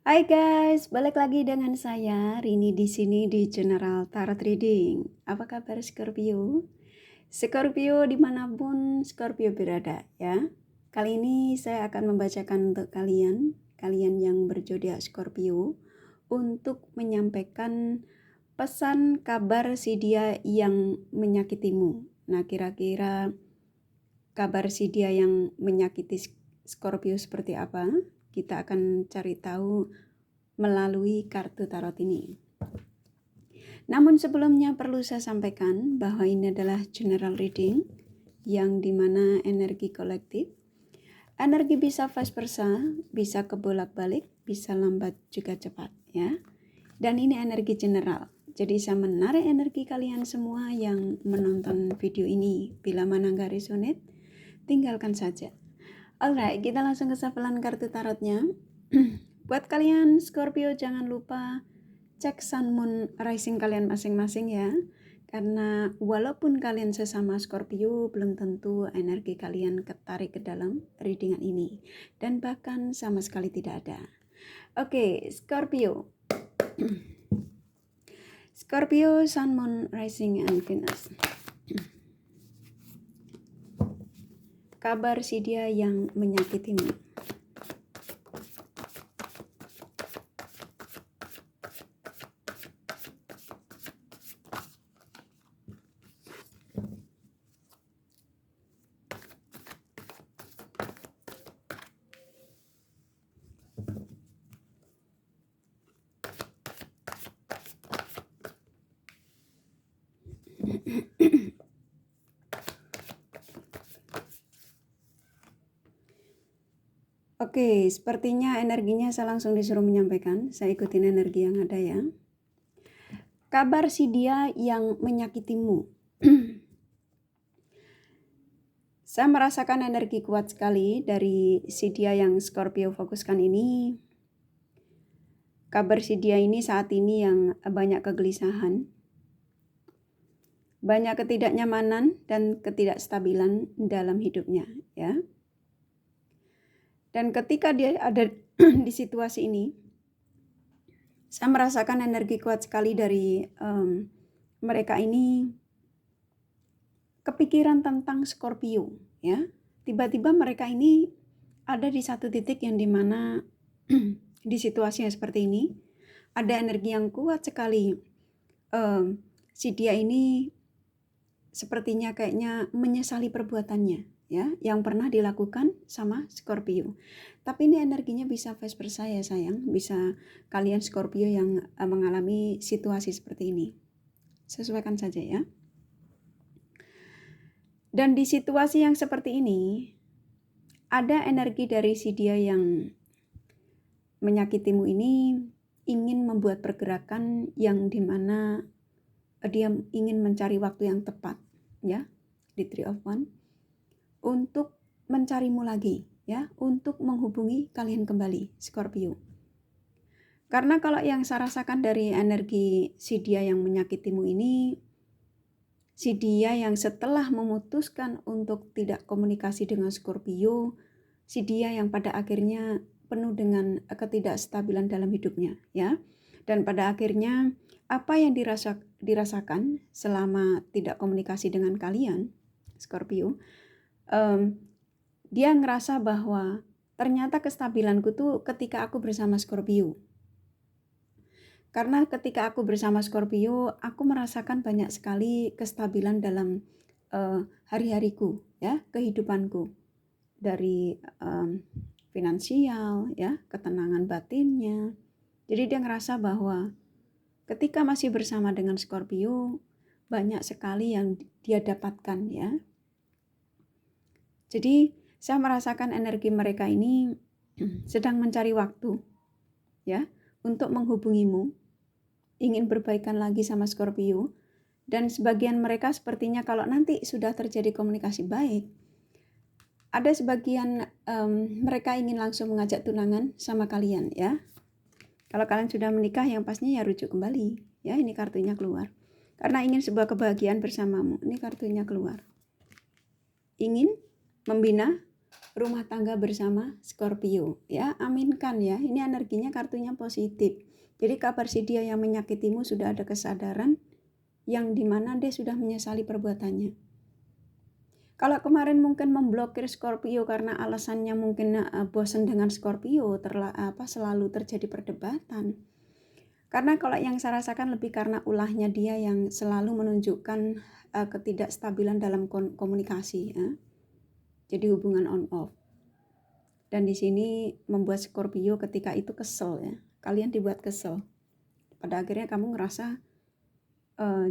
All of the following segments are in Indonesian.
Hai guys, balik lagi dengan saya Rini di sini di General Tarot Reading. Apa kabar Scorpio? Scorpio dimanapun Scorpio berada ya. Kali ini saya akan membacakan untuk kalian yang berzodiak Scorpio, untuk menyampaikan pesan kabar si dia yang menyakitimu. Nah, kira-kira kabar si dia yang menyakiti Scorpio seperti apa? Kita akan cari tahu melalui kartu tarot ini. Namun sebelumnya perlu saya sampaikan bahwa ini adalah general reading yang dimana energi kolektif. Energi bisa vice versa, bisa kebolak-balik, bisa lambat juga cepat ya. Dan ini energi general. Jadi saya menarik energi kalian semua yang menonton video ini. Bila mana nggak resonate, tinggalkan saja. Alright, kita langsung ke shufflean kartu tarotnya. Buat kalian Scorpio, jangan lupa cek Sun Moon Rising kalian masing-masing ya. Karena walaupun kalian sesama Scorpio, belum tentu energi kalian ketarik ke dalam readingan ini. Dan bahkan sama sekali tidak ada. Oke, Scorpio. Scorpio, Sun, Moon, Rising, and Venus. Kabar si dia yang menyakitimu. Oke, sepertinya energinya saya langsung disuruh menyampaikan. Saya ikutin energi yang ada ya. Kabar si dia yang menyakitimu. Saya merasakan energi kuat sekali dari si dia yang Scorpio fokuskan ini. Kabar si dia ini saat ini yang banyak kegelisahan, banyak ketidaknyamanan dan ketidakstabilan dalam hidupnya ya. Dan ketika dia ada di situasi ini, saya merasakan energi kuat sekali dari mereka ini kepikiran tentang Scorpio ya. Tiba-tiba mereka ini ada di satu titik yang dimana di situasi yang seperti ini ada energi yang kuat sekali. Si dia ini sepertinya kayaknya menyesali perbuatannya ya, yang pernah dilakukan sama Scorpio. Tapi ini energinya bisa vice versa ya sayang, bisa kalian Scorpio yang mengalami situasi seperti ini. Sesuaikan saja ya. Dan di situasi yang seperti ini, ada energi dari si dia yang menyakitimu ini ingin membuat pergerakan yang dimana dia ingin mencari waktu yang tepat ya, di Three of Wands, untuk mencarimu lagi ya, untuk menghubungi kalian kembali Scorpio. Karena kalau yang saya rasakan dari energi si dia yang menyakitimu ini, si dia yang setelah memutuskan untuk tidak komunikasi dengan Scorpio, si dia yang pada akhirnya penuh dengan ketidakstabilan dalam hidupnya ya. Dan pada akhirnya apa yang dirasakan selama tidak komunikasi dengan kalian Scorpio, dia ngerasa bahwa ternyata kestabilanku tuh ketika aku bersama Scorpio. Karena ketika aku bersama Scorpio, aku merasakan banyak sekali kestabilan dalam hari-hariku ya, kehidupanku. Dari finansial ya, ketenangan batinnya. Jadi dia ngerasa bahwa ketika masih bersama dengan Scorpio, banyak sekali yang dia dapatkan ya. Jadi saya merasakan energi mereka ini sedang mencari waktu ya, untuk menghubungimu, ingin berbaikan lagi sama Scorpio. Dan sebagian mereka sepertinya kalau nanti sudah terjadi komunikasi baik, ada sebagian mereka ingin langsung mengajak tunangan sama kalian ya. Kalau kalian sudah menikah, yang pastinya ya rujuk kembali ya. Ini kartunya keluar. Karena ingin sebuah kebahagiaan bersamamu. Ini kartunya keluar. Ingin membina rumah tangga bersama Scorpio, ya. Aminkan ya, ini energinya kartunya positif. Jadi kabar si dia yang menyakitimu sudah ada kesadaran yang dimana dia sudah menyesali perbuatannya. Kalau kemarin mungkin memblokir Scorpio karena alasannya mungkin bosan dengan Scorpio, selalu terjadi perdebatan. Karena kalau yang saya rasakan lebih karena ulahnya dia yang selalu menunjukkan ketidakstabilan dalam komunikasi, ya. Jadi hubungan on off. Dan di sini membuat Scorpio ketika itu kesel, ya. Kalian dibuat kesel. Pada akhirnya kamu ngerasa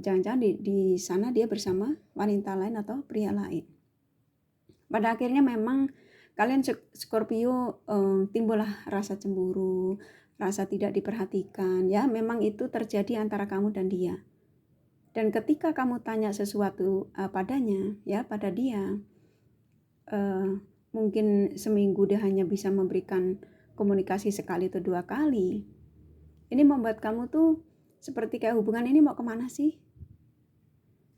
jangan-jangan di sana dia bersama wanita lain atau pria lain. Pada akhirnya memang kalian Scorpio timbullah rasa cemburu, rasa tidak diperhatikan, ya. Memang itu terjadi antara kamu dan dia. Dan ketika kamu tanya sesuatu padanya, ya, pada dia, mungkin seminggu dia hanya bisa memberikan komunikasi sekali atau 2 kali. Ini membuat kamu tuh seperti kayak hubungan ini mau kemana sih?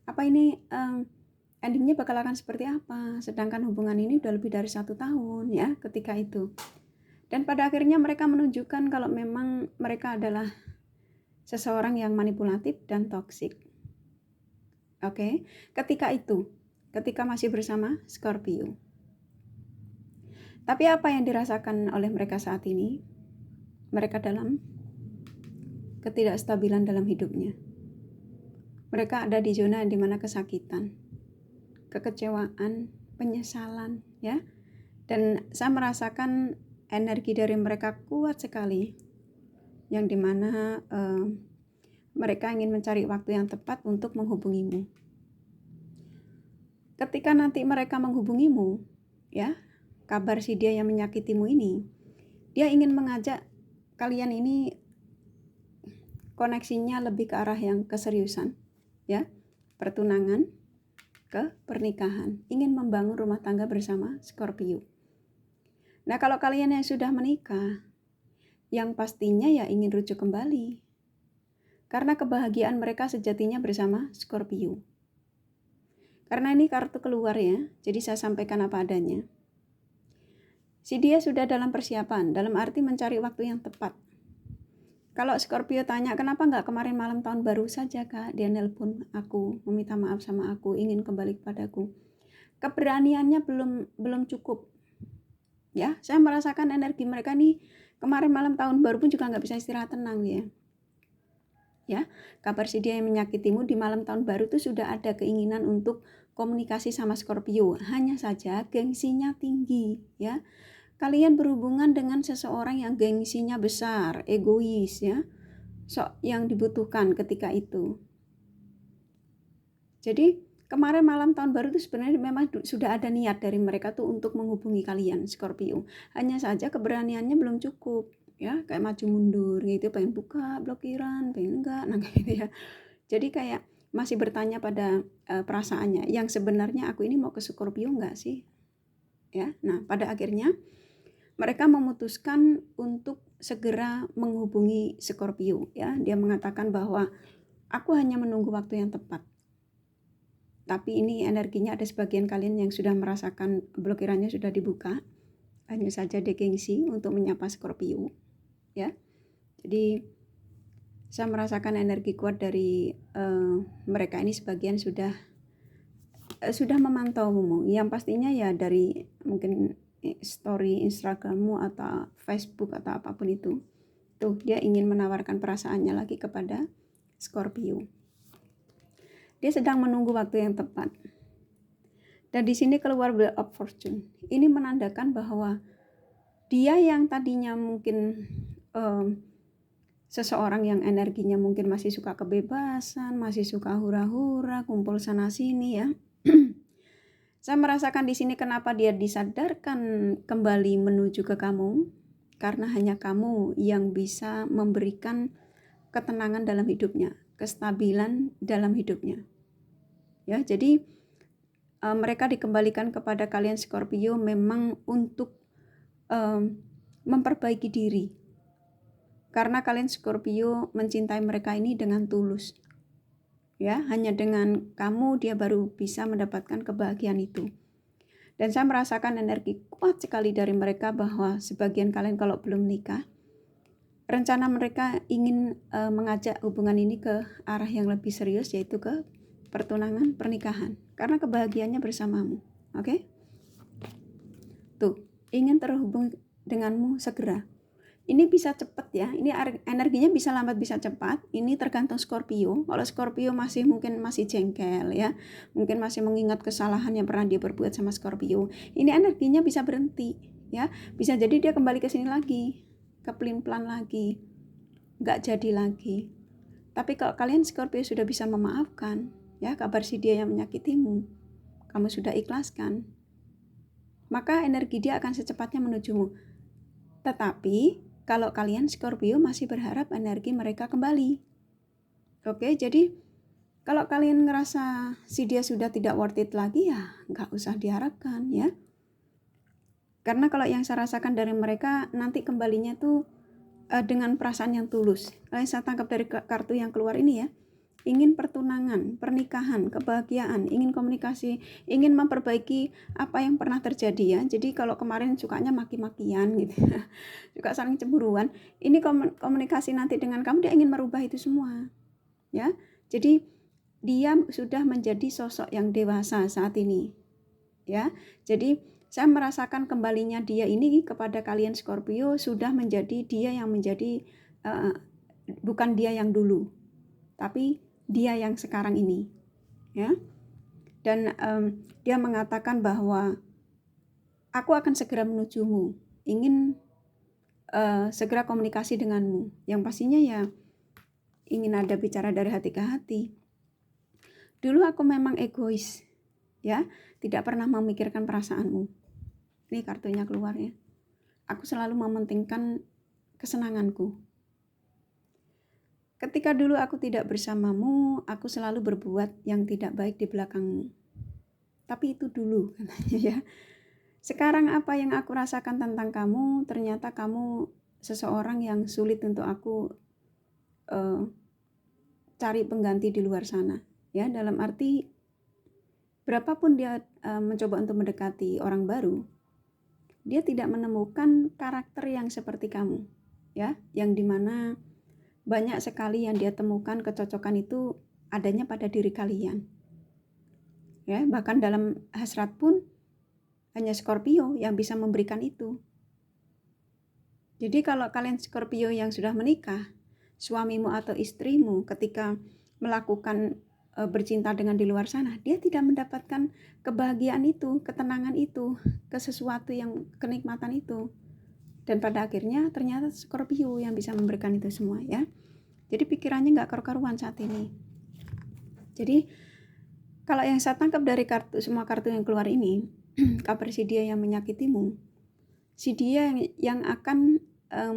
Apa ini endingnya bakal akan seperti apa? Sedangkan hubungan ini udah lebih dari 1 tahun, ya, ketika itu. Dan pada akhirnya mereka menunjukkan kalau memang mereka adalah seseorang yang manipulatif dan toksik. Oke, ketika masih bersama Scorpio. Tapi apa yang dirasakan oleh mereka saat ini? Mereka dalam ketidakstabilan dalam hidupnya. Mereka ada di zona di mana kesakitan, kekecewaan, penyesalan, ya. Dan saya merasakan energi dari mereka kuat sekali, yang dimana mereka ingin mencari waktu yang tepat untuk menghubungimu. Ketika nanti mereka menghubungimu, ya, kabar si dia yang menyakitimu ini, dia ingin mengajak kalian ini koneksinya lebih ke arah yang keseriusan, ya, pertunangan ke pernikahan, ingin membangun rumah tangga bersama Scorpio. Nah, kalau kalian yang sudah menikah, yang pastinya ya ingin rujuk kembali. Karena kebahagiaan mereka sejatinya bersama Scorpio. Karena ini kartu keluar, ya, jadi saya sampaikan apa adanya. Si dia sudah dalam persiapan, dalam arti mencari waktu yang tepat. Kalau Scorpio tanya, kenapa nggak kemarin malam tahun baru saja, Kak? Dia nelpon aku, meminta maaf sama aku, ingin kembali kepadaku. Keberaniannya belum cukup. Ya, saya merasakan energi mereka nih kemarin malam tahun baru pun juga nggak bisa istirahat tenang, ya. Ya, kabar si dia yang menyakitimu di malam tahun baru itu sudah ada keinginan untuk komunikasi sama Scorpio. Hanya saja gengsinya tinggi, ya. Kalian berhubungan dengan seseorang yang gengsinya besar, egois, ya. Yang dibutuhkan ketika itu. Jadi kemarin malam tahun baru itu sebenarnya memang sudah ada niat dari mereka tuh untuk menghubungi kalian Scorpio. Hanya saja keberaniannya belum cukup, ya, kayak maju mundur gitu, pengen buka blokiran, pengen enggak, nah gitu ya. Jadi kayak masih bertanya pada perasaannya, yang sebenarnya aku ini mau ke Scorpio enggak sih? Ya, nah pada akhirnya mereka memutuskan untuk segera menghubungi Scorpio, ya. Dia mengatakan bahwa aku hanya menunggu waktu yang tepat. Tapi ini energinya ada sebagian kalian yang sudah merasakan blokirannya sudah dibuka. Hanya saja dia gengsi untuk menyapa Scorpio, ya. Jadi saya merasakan energi kuat dari mereka ini sebagian sudah memantaumu. Yang pastinya ya dari mungkin story Instagrammu atau Facebook atau apapun itu. Tuh, dia ingin menawarkan perasaannya lagi kepada Scorpio. Dia sedang menunggu waktu yang tepat. Dan di sini keluar Wheel of Fortune. Ini menandakan bahwa dia yang tadinya mungkin seseorang yang energinya mungkin masih suka kebebasan, masih suka hura-hura, kumpul sana sini, ya. Saya merasakan di sini kenapa dia disadarkan kembali menuju ke kamu, karena hanya kamu yang bisa memberikan ketenangan dalam hidupnya, kestabilan dalam hidupnya. Ya, jadi mereka dikembalikan kepada kalian Scorpio memang untuk memperbaiki diri. Karena kalian Scorpio mencintai mereka ini dengan tulus. Ya, hanya dengan kamu dia baru bisa mendapatkan kebahagiaan itu. Dan saya merasakan energi kuat sekali dari mereka bahwa sebagian kalian kalau belum nikah, rencana mereka ingin mengajak hubungan ini ke arah yang lebih serius, yaitu ke pertunangan, pernikahan. Karena kebahagiaannya bersamamu. Oke? Tuh, ingin terhubung denganmu segera. Ini bisa cepat ya, ini energinya bisa lambat bisa cepat, ini tergantung Scorpio. Kalau Scorpio mungkin masih jengkel ya, mungkin masih mengingat kesalahan yang pernah dia berbuat sama Scorpio. Ini energinya bisa berhenti ya, bisa jadi dia kembali ke sini lagi, ke pelin-pelan lagi, nggak jadi lagi. Tapi kalau kalian Scorpio sudah bisa memaafkan ya, kabar si dia yang menyakitimu, kamu sudah ikhlaskan, maka energi dia akan secepatnya menujumu. Tetapi kalau kalian Scorpio masih berharap energi mereka kembali. Oke, jadi kalau kalian ngerasa si dia sudah tidak worth it lagi, ya nggak usah diharapkan ya. Karena kalau yang saya rasakan dari mereka nanti kembalinya tuh dengan perasaan yang tulus. Yang saya tangkap dari kartu yang keluar ini ya, ingin pertunangan, pernikahan, kebahagiaan, ingin komunikasi, ingin memperbaiki apa yang pernah terjadi ya. Jadi kalau kemarin sukanya maki-makian gitu, juga saling cemburuan, ini komunikasi nanti dengan kamu, dia ingin merubah itu semua ya. Jadi dia sudah menjadi sosok yang dewasa saat ini ya. Jadi saya merasakan kembalinya dia ini kepada kalian Scorpio sudah menjadi dia yang menjadi bukan dia yang dulu, tapi dia yang sekarang ini ya. Dan dia mengatakan bahwa aku akan segera menujumu, ingin segera komunikasi denganmu, yang pastinya ya ingin ada bicara dari hati ke hati. Dulu aku memang egois ya, tidak pernah memikirkan perasaanmu. Ini kartunya keluar ya. Aku selalu mementingkan kesenanganku. Ketika dulu aku tidak bersamamu, aku selalu berbuat yang tidak baik di belakangmu. Tapi itu dulu katanya ya. Sekarang apa yang aku rasakan tentang kamu, ternyata kamu seseorang yang sulit untuk aku cari pengganti di luar sana. Ya, dalam arti berapapun dia mencoba untuk mendekati orang baru, dia tidak menemukan karakter yang seperti kamu ya, yang dimana banyak sekali yang dia temukan kecocokan itu adanya pada diri kalian ya. Bahkan dalam hasrat pun hanya Scorpio yang bisa memberikan itu. Jadi kalau kalian Scorpio yang sudah menikah, suamimu atau istrimu ketika melakukan bercinta dengan di luar sana, dia tidak mendapatkan kebahagiaan itu, ketenangan itu, ke sesuatu yang kenikmatan itu. Dan pada akhirnya ternyata Scorpio yang bisa memberikan itu semua ya. Jadi pikirannya nggak karu-karuan saat ini. Jadi kalau yang saya tangkap dari semua kartu yang keluar ini, kabar si dia yang menyakitimu, si dia yang akan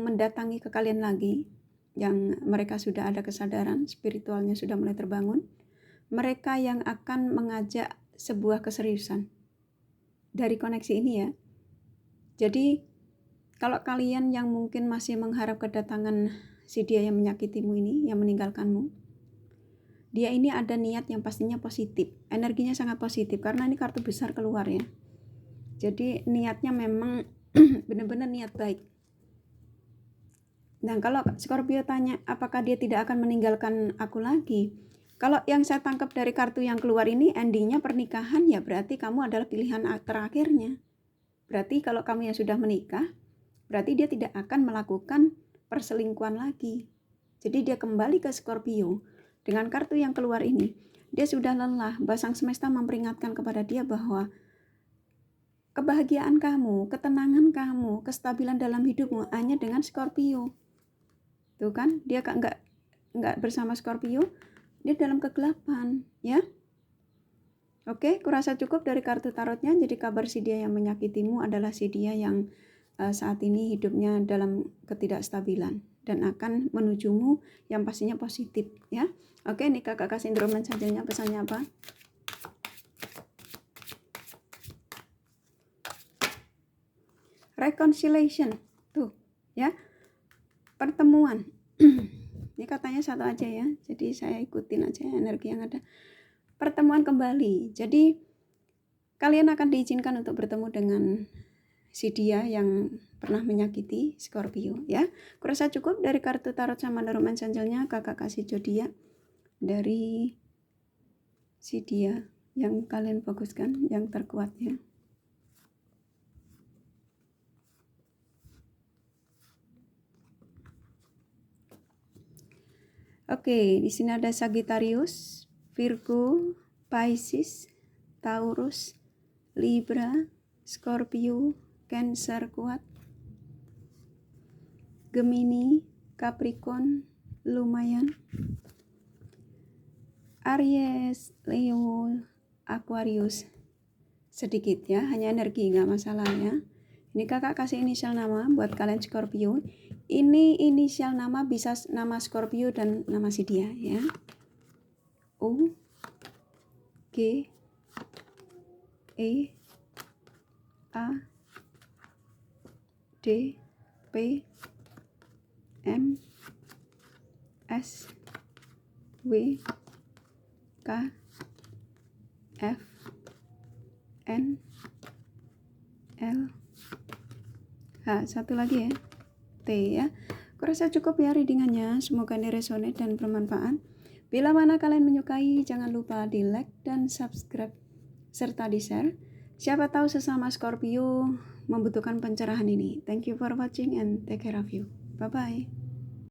mendatangi ke kalian lagi, yang mereka sudah ada kesadaran, spiritualnya sudah mulai terbangun, mereka yang akan mengajak sebuah keseriusan dari koneksi ini ya. Jadi kalau kalian yang mungkin masih mengharap kedatangan si dia yang menyakitimu ini, yang meninggalkanmu, dia ini ada niat yang pastinya positif, energinya sangat positif karena ini kartu besar keluar ya. Jadi niatnya memang benar-benar niat baik. Dan kalau Scorpio tanya apakah dia tidak akan meninggalkan aku lagi, kalau yang saya tangkap dari kartu yang keluar ini endingnya pernikahan, ya berarti kamu adalah pilihan terakhirnya. Berarti kalau kamu yang sudah menikah, berarti dia tidak akan melakukan perselingkuhan lagi. Jadi dia kembali ke Scorpio dengan kartu yang keluar ini. Dia sudah lelah, Sang Semesta memperingatkan kepada dia bahwa kebahagiaan kamu, ketenangan kamu, kestabilan dalam hidupmu hanya dengan Scorpio. Tuh kan, dia nggak bersama Scorpio, dia dalam kegelapan ya. Oke, kurasa cukup dari kartu tarotnya. Jadi kabar si dia yang menyakitimu adalah si dia yang saat ini hidupnya dalam ketidakstabilan dan akan menujumu yang pastinya positif ya. Oke, ini kakak kasih instrumen sajanya, pesannya apa? Reconciliation tuh ya, pertemuan. Ini katanya satu aja ya, jadi saya ikutin aja energi yang ada. Pertemuan kembali. Jadi kalian akan diizinkan untuk bertemu dengan si dia yang pernah menyakiti Scorpio ya. Kurasa cukup dari kartu tarot sama roman angel-nya. Kakak kasih zodiak dari si dia yang kalian fokuskan, yang terkuat ya. Oke, di sini ada Sagittarius, Virgo, Pisces, Taurus, Libra, Scorpio, Cancer kuat, Gemini, Capricorn lumayan, Aries, Leo, Aquarius sedikit ya, hanya energi nggak masalah ya. Ini kakak kasih inisial nama buat kalian Scorpio. Ini inisial nama bisa nama Scorpio dan nama si dia ya. U, G, E, A, D, P, M, S, W, K, F, N, L, H, satu lagi ya, T ya. Kurasa cukup ya readingannya, semoga ini resonate dan bermanfaat. Bila mana kalian menyukai, jangan lupa di like dan subscribe serta di share. Siapa tahu sesama Scorpio membutuhkan pencerahan ini. Thank you for watching and take care of you. Bye bye.